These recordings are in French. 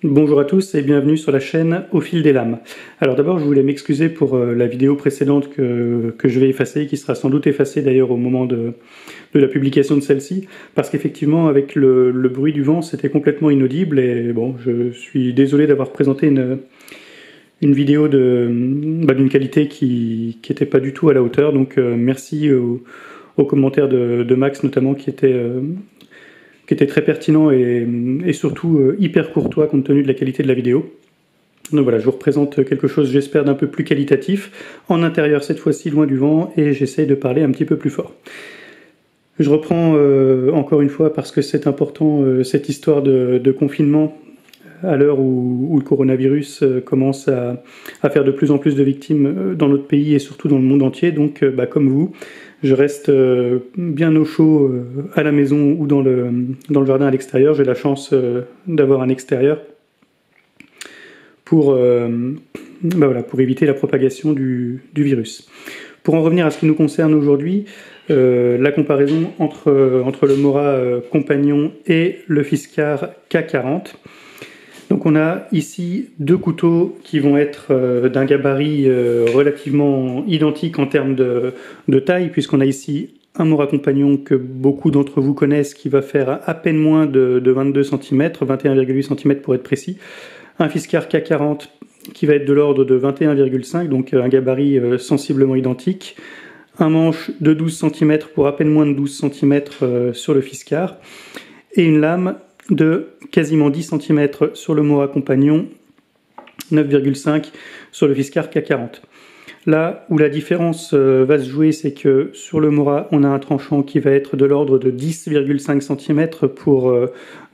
Bonjour à tous et bienvenue sur la chaîne Au fil des lames. Alors d'abord je voulais m'excuser pour la vidéo précédente que je vais effacer, qui sera sans doute effacée d'ailleurs au moment de la publication de celle-ci, parce qu'effectivement avec le bruit du vent c'était complètement inaudible et bon, je suis désolé d'avoir présenté une vidéo d'une qualité qui n'était pas du tout à la hauteur, donc merci aux commentaires de Max notamment qui était très pertinent et surtout hyper courtois compte tenu de la qualité de la vidéo. Donc voilà, je vous représente quelque chose, j'espère, d'un peu plus qualitatif, en intérieur cette fois-ci, loin du vent, et j'essaye de parler un petit peu plus fort. Je reprends encore une fois, parce que c'est important, cette histoire de confinement, à l'heure où le coronavirus commence à faire de plus en plus de victimes dans notre pays et surtout dans le monde entier. Donc comme vous, je reste bien au chaud à la maison ou dans le jardin à l'extérieur. J'ai la chance d'avoir un extérieur pour éviter la propagation du virus. Pour en revenir à ce qui nous concerne aujourd'hui, la comparaison entre le Mora Compagnon et le Fiskars K40. Donc on a ici deux couteaux qui vont être d'un gabarit relativement identique en termes de taille, puisqu'on a ici un Mora Compagnon que beaucoup d'entre vous connaissent, qui va faire à peine moins de 22 cm, 21,8 cm pour être précis. Un Fiskars K40 qui va être de l'ordre de 21,5, donc un gabarit sensiblement identique. Un manche de 12 cm pour à peine moins de 12 cm sur le Fiskars. Et une lame de quasiment 10 cm sur le Mora Compagnon, 9,5 sur le Fiskars K40. Là où la différence va se jouer, c'est que sur le Mora, on a un tranchant qui va être de l'ordre de 10,5 cm pour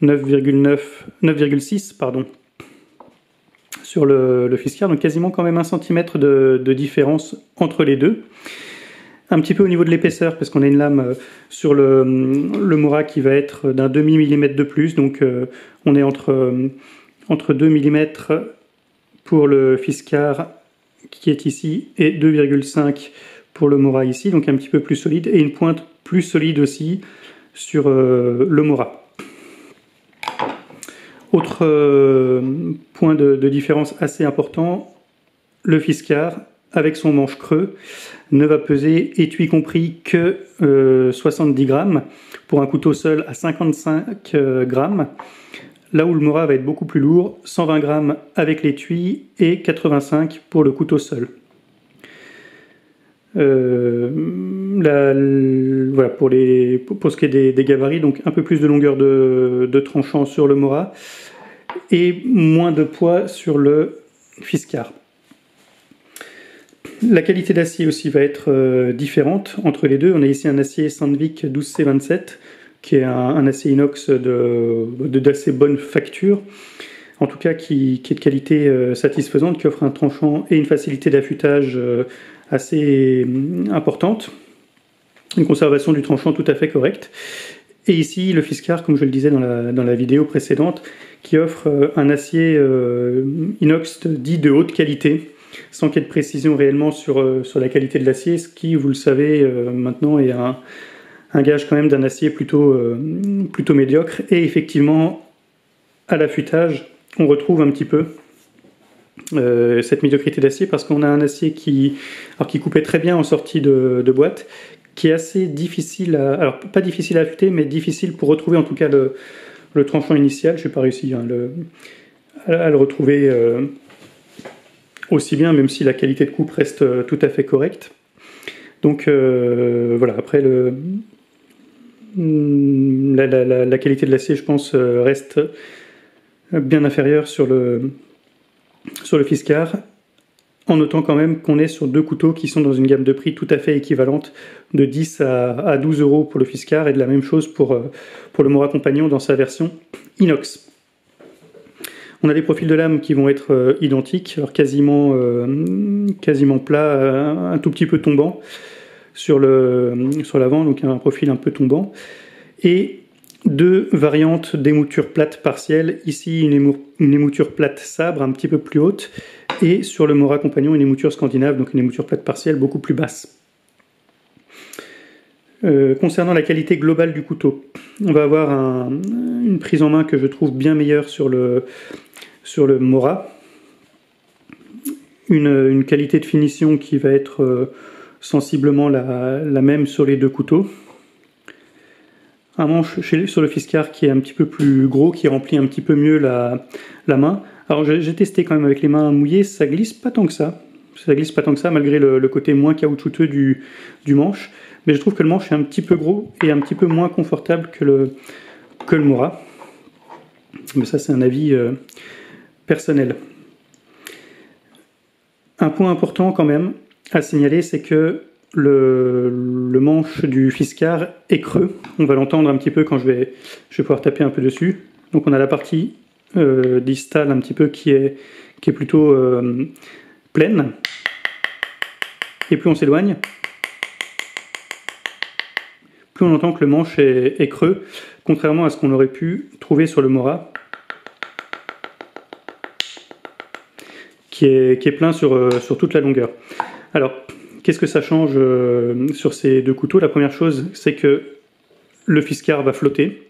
9,6 sur le Fiskars, donc quasiment quand même 1 cm de différence entre les deux. Un petit peu au niveau de l'épaisseur, parce qu'on a une lame sur le Mora qui va être d'un demi-millimètre de plus, donc on est entre 2 mm pour le Fiskars qui est ici, et 2,5 pour le Mora ici, donc un petit peu plus solide, et une pointe plus solide aussi sur le Mora. Autre point de différence assez important, le Fiskars, avec son manche creux, ne va peser, étui compris, que 70 grammes, pour un couteau seul à 55 grammes, là où le Mora va être beaucoup plus lourd, 120 grammes avec l'étui et 85 pour le couteau seul. Voilà pour ce qui est des gabarits, donc un peu plus de longueur de tranchant sur le Mora et moins de poids sur le Fiskars. La qualité d'acier aussi va être différente entre les deux. On a ici un acier Sandvik 12C27 qui est un acier inox d'assez bonne facture, en tout cas qui est de qualité satisfaisante, qui offre un tranchant et une facilité d'affûtage assez importante, une conservation du tranchant tout à fait correcte. Et ici le Fiskars, comme je le disais dans la vidéo précédente, qui offre un acier inox dit de haute qualité, sans qu'il y ait de précision réellement sur la qualité de l'acier, ce qui, vous le savez maintenant, est un gage quand même d'un acier plutôt médiocre. Et effectivement, à l'affûtage, on retrouve un petit peu cette médiocrité d'acier, parce qu'on a un acier qui coupait très bien en sortie de boîte, qui est assez difficile alors pas difficile à affûter, mais difficile pour retrouver en tout cas le tranchant initial. Je n'ai pas réussi à le retrouver aussi bien, même si la qualité de coupe reste tout à fait correcte. Donc voilà, après la qualité de l'acier, je pense, reste bien inférieure sur le Fiskars, en notant quand même qu'on est sur deux couteaux qui sont dans une gamme de prix tout à fait équivalente, de 10 à 12 euros pour le Fiskars, et de la même chose pour le Mora Compagnon dans sa version inox. On a des profils de lame qui vont être identiques, alors quasiment plat, un tout petit peu tombant sur l'avant, donc un profil un peu tombant. Et deux variantes d'émouture plate partielle, ici une émouture plate sabre un petit peu plus haute, et sur le Mora Compagnon une émouture scandinave, donc une émouture plate partielle beaucoup plus basse. Concernant la qualité globale du couteau, on va avoir une prise en main que je trouve bien meilleure sur le sur le Mora. Une qualité de finition qui va être sensiblement la même sur les deux couteaux. Un manche sur le Fiskars qui est un petit peu plus gros, qui remplit un petit peu mieux la main. Alors j'ai testé quand même avec les mains mouillées, ça glisse pas tant que ça. Ça glisse pas tant que ça malgré le côté moins caoutchouteux du manche. Mais je trouve que le manche est un petit peu gros et un petit peu moins confortable que le Mora. Mais ça c'est un avis personnel. Un point important quand même à signaler, c'est que le manche du Fiskars est creux. On va l'entendre un petit peu quand je vais pouvoir taper un peu dessus. Donc on a la partie distale un petit peu qui est plutôt pleine. Et plus on s'éloigne, plus on entend que le manche est creux, contrairement à ce qu'on aurait pu trouver sur le Mora, qui est plein sur toute la longueur. Alors, qu'est-ce que ça change sur ces deux couteaux? La première chose, c'est que le Fiskars va flotter.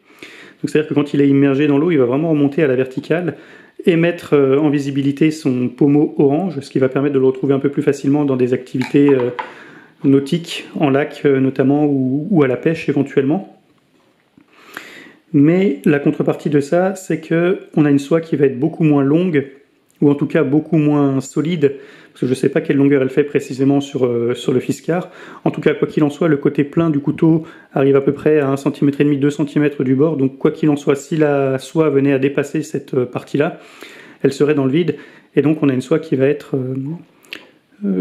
C'est-à-dire que quand il est immergé dans l'eau, il va vraiment remonter à la verticale et mettre en visibilité son pommeau orange, ce qui va permettre de le retrouver un peu plus facilement dans des activités nautiques, en lac notamment, ou à la pêche éventuellement. Mais la contrepartie de ça, c'est qu'on a une soie qui va être beaucoup moins longue, ou en tout cas beaucoup moins solide, parce que je ne sais pas quelle longueur elle fait précisément sur le Fiskars. En tout cas, quoi qu'il en soit, le côté plein du couteau arrive à peu près à 1,5 cm, 2 cm du bord, donc quoi qu'il en soit, si la soie venait à dépasser cette partie-là, elle serait dans le vide, et donc on a une soie qui va être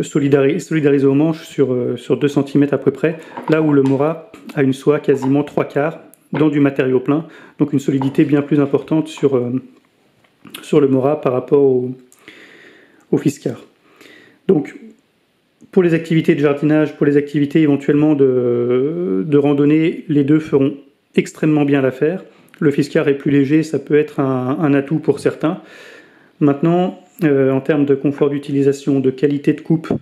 solidarisée au manche sur 2 cm à peu près, là où le Mora a une soie quasiment 3/4 dans du matériau plein, donc une solidité bien plus importante sur le Mora par rapport au Fiskars. Donc, pour les activités de jardinage, pour les activités éventuellement de randonnée, les deux feront extrêmement bien l'affaire. Le Fiskars est plus léger, ça peut être un atout pour certains. Maintenant, en termes de confort d'utilisation, de qualité de coupe,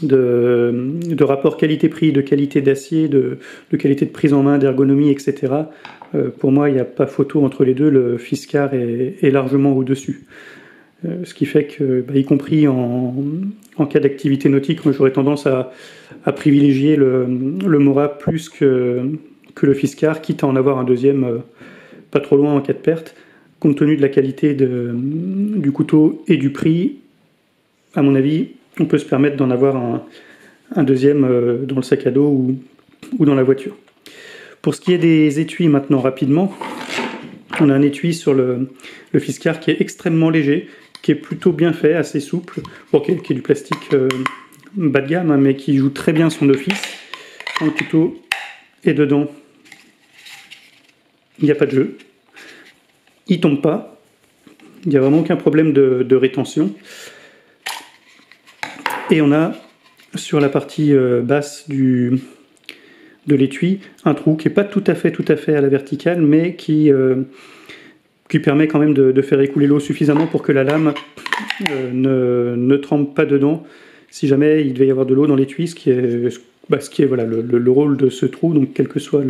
de rapport qualité-prix, de qualité d'acier, de qualité de prise en main, d'ergonomie, etc., pour moi, il n'y a pas photo entre les deux, le Fiskars est largement au-dessus. Ce qui fait que, y compris en cas d'activité nautique, moi j'aurais tendance à privilégier le Mora plus que le Fiskars, quitte à en avoir un deuxième pas trop loin en cas de perte. Compte tenu de la qualité du couteau et du prix, à mon avis, on peut se permettre d'en avoir un deuxième dans le sac à dos ou dans la voiture. Pour ce qui est des étuis maintenant, rapidement, on a un étui sur le Fiskars qui est extrêmement léger, qui est plutôt bien fait, assez souple, qui est du plastique bas de gamme, hein, mais qui joue très bien son office. Quand le couteau est dedans, il n'y a pas de jeu. Il ne tombe pas. Il n'y a vraiment aucun problème de rétention. Et on a, sur la partie basse de l'étui, un trou qui n'est pas tout à fait à la verticale, mais qui permet quand même de faire écouler l'eau suffisamment pour que la lame ne trempe pas dedans si jamais il devait y avoir de l'eau dans l'étui, ce qui est voilà, le rôle de ce trou, donc quelle que soit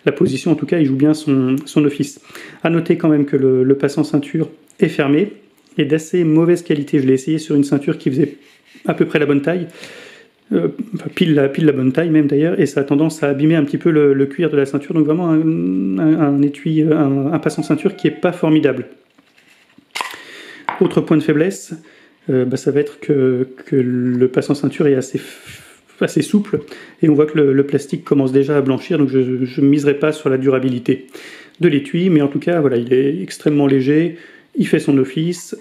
la position, en tout cas il joue bien son office. A noter quand même que le passant ceinture est fermé et d'assez mauvaise qualité. Je l'ai essayé sur une ceinture qui faisait à peu près la bonne taille, pile la bonne taille même d'ailleurs, et ça a tendance à abîmer un petit peu le cuir de la ceinture, donc vraiment un étui, un passant ceinture qui n'est pas formidable. Autre point de faiblesse, ça va être que le passant ceinture est assez souple, et on voit que le plastique commence déjà à blanchir, donc je ne miserai pas sur la durabilité de l'étui, mais en tout cas voilà, il est extrêmement léger, il fait son office,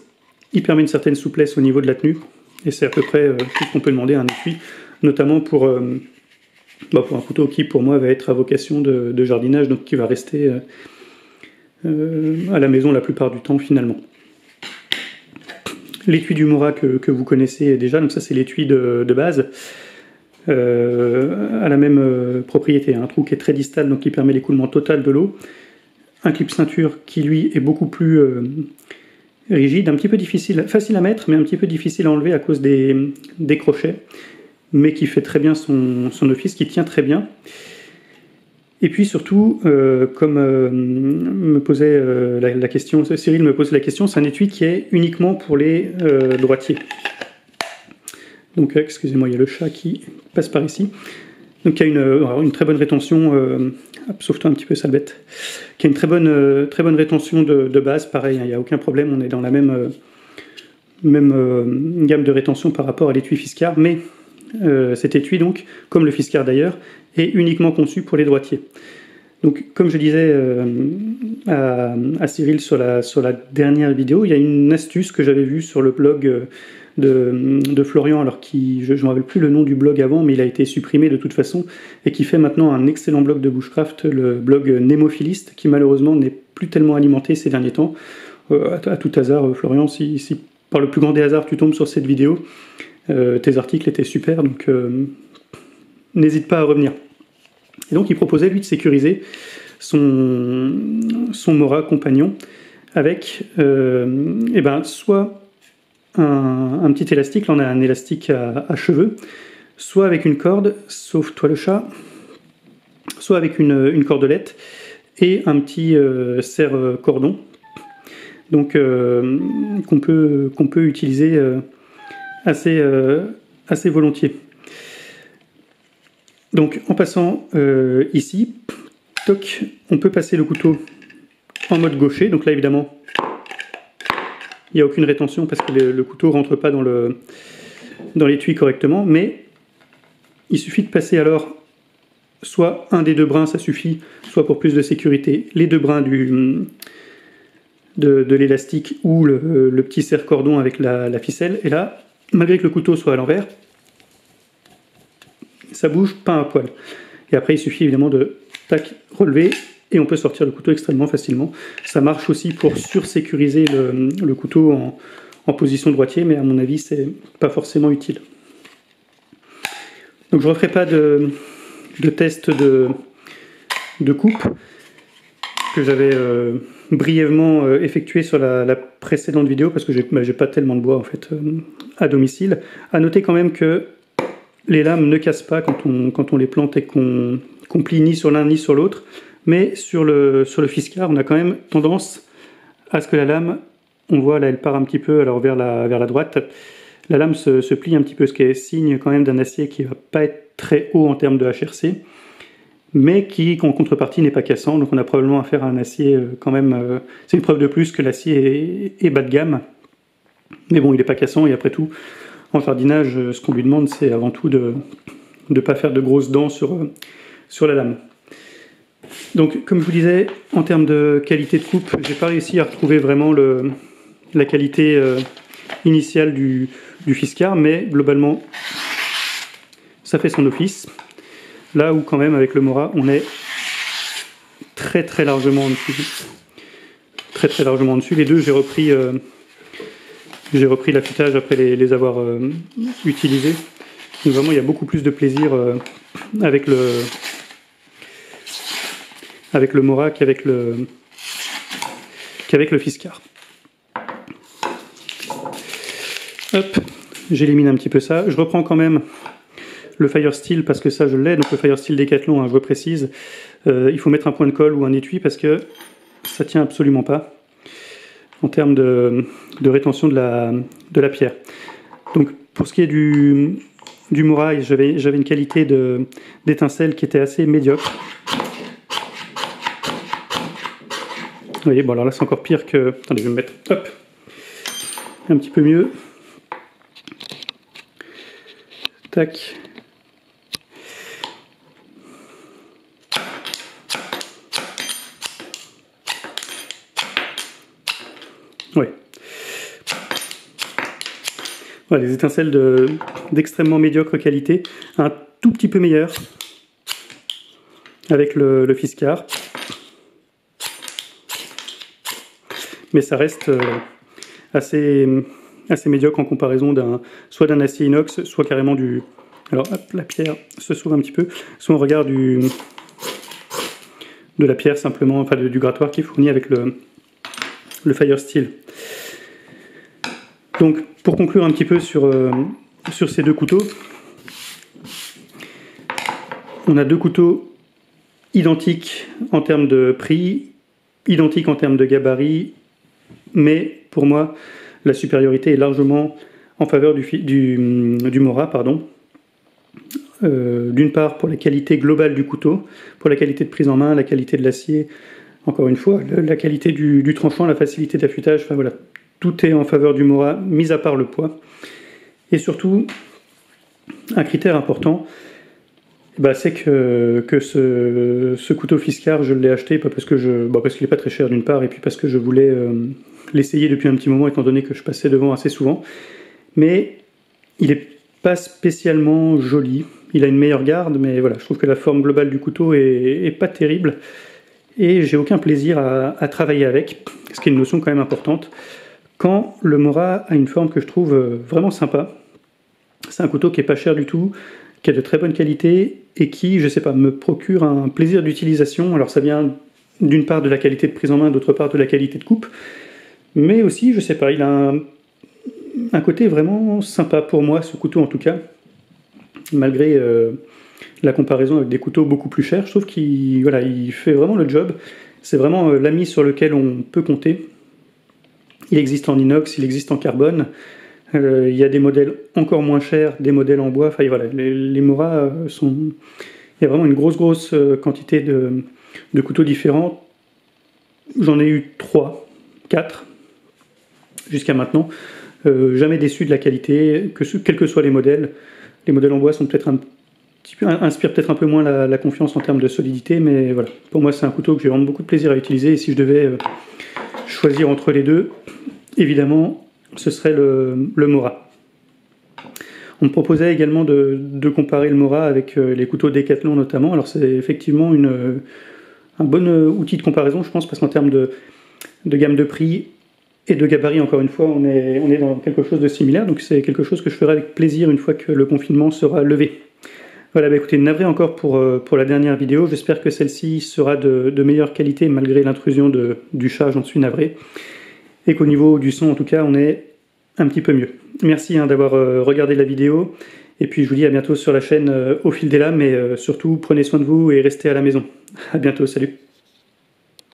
il permet une certaine souplesse au niveau de la tenue, et c'est à peu près tout ce qu'on peut demander à un étui, notamment pour un couteau qui pour moi va être à vocation de jardinage, donc qui va rester à la maison la plupart du temps finalement. L'étui du Mora que vous connaissez déjà, donc ça c'est l'étui de base, à la même propriété, un trou qui est très distal, donc qui permet l'écoulement total de l'eau, un clip ceinture qui lui est beaucoup plus rigide, un petit peu difficile, facile à mettre, mais un petit peu difficile à enlever à cause des crochets, mais qui fait très bien son office, qui tient très bien. Et puis surtout, comme me posait la question, Cyril me pose la question, c'est un étui qui est uniquement pour les droitiers. Donc excusez-moi, il y a le chat qui passe par ici. Donc il y a une très bonne rétention, sauve-toi un petit peu sale bête, qui a une très bonne rétention de base, pareil, il n'y a aucun problème, on est dans la même gamme de rétention par rapport à l'étui Fiskars, mais cet étui, donc, comme le Fiskars d'ailleurs, est uniquement conçu pour les droitiers. Donc, comme je disais à Cyril sur la dernière vidéo, il y a une astuce que j'avais vue sur le blog de Florian, alors je ne me rappelle plus le nom du blog avant, mais il a été supprimé de toute façon, et qui fait maintenant un excellent blog de bushcraft, le blog Némophiliste, qui malheureusement n'est plus tellement alimenté ces derniers temps. À tout hasard, Florian, si par le plus grand des hasards tu tombes sur cette vidéo, tes articles étaient super, donc n'hésite pas à revenir. Et donc il proposait lui de sécuriser son Mora compagnon avec soit un petit élastique, là on a un élastique à cheveux, soit avec une corde, sauf toi le chat, soit avec une cordelette et un petit serre-cordon, donc qu'on peut utiliser assez volontiers. Donc en passant ici, toc, on peut passer le couteau en mode gaucher, donc là évidemment il n'y a aucune rétention parce que le couteau ne rentre pas dans l'étui correctement, mais il suffit de passer alors soit un des deux brins, ça suffit, soit pour plus de sécurité, les deux brins de l'élastique ou le petit serre-cordon avec la ficelle, et là, malgré que le couteau soit à l'envers, ça bouge pas un poil. Et après, il suffit évidemment de relever, et on peut sortir le couteau extrêmement facilement. Ça marche aussi pour sursécuriser le couteau en position droitier, mais à mon avis, c'est pas forcément utile. Donc je ne referai pas de test de coupe que j'avais brièvement effectué sur la précédente vidéo, parce que j'ai pas tellement de bois en fait à domicile. À noter quand même que les lames ne cassent pas quand on les plante et qu'on plie ni sur l'un ni sur l'autre, mais sur le Fiskars, on a quand même tendance à ce que la lame, on voit là, elle part un petit peu alors vers la droite, la lame se plie un petit peu, ce qui est signe quand même d'un acier qui ne va pas être très haut en termes de HRC, mais qui en contrepartie n'est pas cassant, donc on a probablement affaire à un acier quand même, c'est une preuve de plus que l'acier est bas de gamme, mais bon, il n'est pas cassant, et après tout, en jardinage, ce qu'on lui demande, c'est avant tout de ne pas faire de grosses dents sur la lame. Donc, comme je vous disais, en termes de qualité de coupe, j'ai pas réussi à retrouver vraiment la qualité initiale du Fiskars, mais globalement, ça fait son office. Là où quand même, avec le Mora, on est très très largement en dessus. Très très largement en dessus. Les deux, j'ai repris l'affûtage après les avoir utilisés. Donc vraiment, il y a beaucoup plus de plaisir avec le Mora qu'avec le Fiskars. Hop, j'élimine un petit peu ça. Je reprends quand même le Firesteel parce que ça je l'ai, donc le Firesteel Decathlon, hein, je précise. Il faut mettre un point de colle ou un étui parce que ça tient absolument pas en termes de rétention de la pierre. Donc pour ce qui est du Mora, j'avais une qualité d'étincelle qui était assez médiocre. Vous voyez, bon alors là c'est encore pire que... Attendez, je vais me mettre, hop, un petit peu mieux. Tac. Ouais. Voilà, les étincelles d'extrêmement médiocre qualité, un tout petit peu meilleur avec le Fiskars. Mais ça reste assez médiocre en comparaison soit d'un acier inox, soit carrément du... Alors hop, la pierre se sauve un petit peu, soit on regarde de la pierre simplement, enfin du grattoir qui est fourni avec le Firesteel. Donc pour conclure un petit peu sur ces deux couteaux, on a deux couteaux identique en termes de prix, identique en termes de gabarit, mais pour moi, la supériorité est largement en faveur du Mora, pardon. D'une part pour la qualité globale du couteau, pour la qualité de prise en main, la qualité de l'acier, encore une fois, la qualité du tranchant, la facilité d'affûtage, enfin voilà, tout est en faveur du Mora, mis à part le poids. Et surtout, un critère important, c'est que ce couteau Fiskars, je l'ai acheté pas parce que parce qu'il n'est pas très cher d'une part, et puis parce que je voulais l'essayer depuis un petit moment, étant donné que je passais devant assez souvent. Mais il n'est pas spécialement joli. Il a une meilleure garde, mais voilà, je trouve que la forme globale du couteau est pas terrible. Et j'ai aucun plaisir à travailler avec, ce qui est une notion quand même importante. Quand le Mora a une forme que je trouve vraiment sympa, c'est un couteau qui est pas cher du tout, qui a de très bonne qualité et qui, je sais pas, me procure un plaisir d'utilisation. Alors ça vient d'une part de la qualité de prise en main, d'autre part de la qualité de coupe, mais aussi, je sais pas, il a un côté vraiment sympa pour moi, ce couteau en tout cas, malgré la comparaison avec des couteaux beaucoup plus chers. Je trouve qu'il il fait vraiment le job. C'est vraiment l'ami sur lequel on peut compter. Il existe en inox, il existe en carbone. Il y a des modèles encore moins chers, des modèles en bois. Enfin voilà, les Mora sont... Il y a vraiment une grosse quantité de couteaux différents. J'en ai eu 3, 4 jusqu'à maintenant. Jamais déçu de la qualité, quels que soient les modèles. Les modèles en bois sont peut-être inspirent peut-être un peu moins la confiance en termes de solidité, mais voilà. Pour moi, c'est un couteau que j'ai vraiment beaucoup de plaisir à utiliser. Et si je devais choisir entre les deux, évidemment, ce serait le Mora. On me proposait également de comparer le Mora avec les couteaux Decathlon notamment. Alors c'est effectivement un bon outil de comparaison, je pense, parce qu'en termes de gamme de prix et de gabarit, encore une fois, on est dans quelque chose de similaire. Donc c'est quelque chose que je ferai avec plaisir une fois que le confinement sera levé. Voilà, écoutez, navré encore pour la dernière vidéo. J'espère que celle-ci sera de meilleure qualité malgré l'intrusion du chat, j'en suis navré. Et qu'au niveau du son, en tout cas, on est un petit peu mieux. Merci d'avoir regardé la vidéo. Et puis je vous dis à bientôt sur la chaîne Au Fil des Lames. Et surtout, prenez soin de vous et restez à la maison. À bientôt, salut.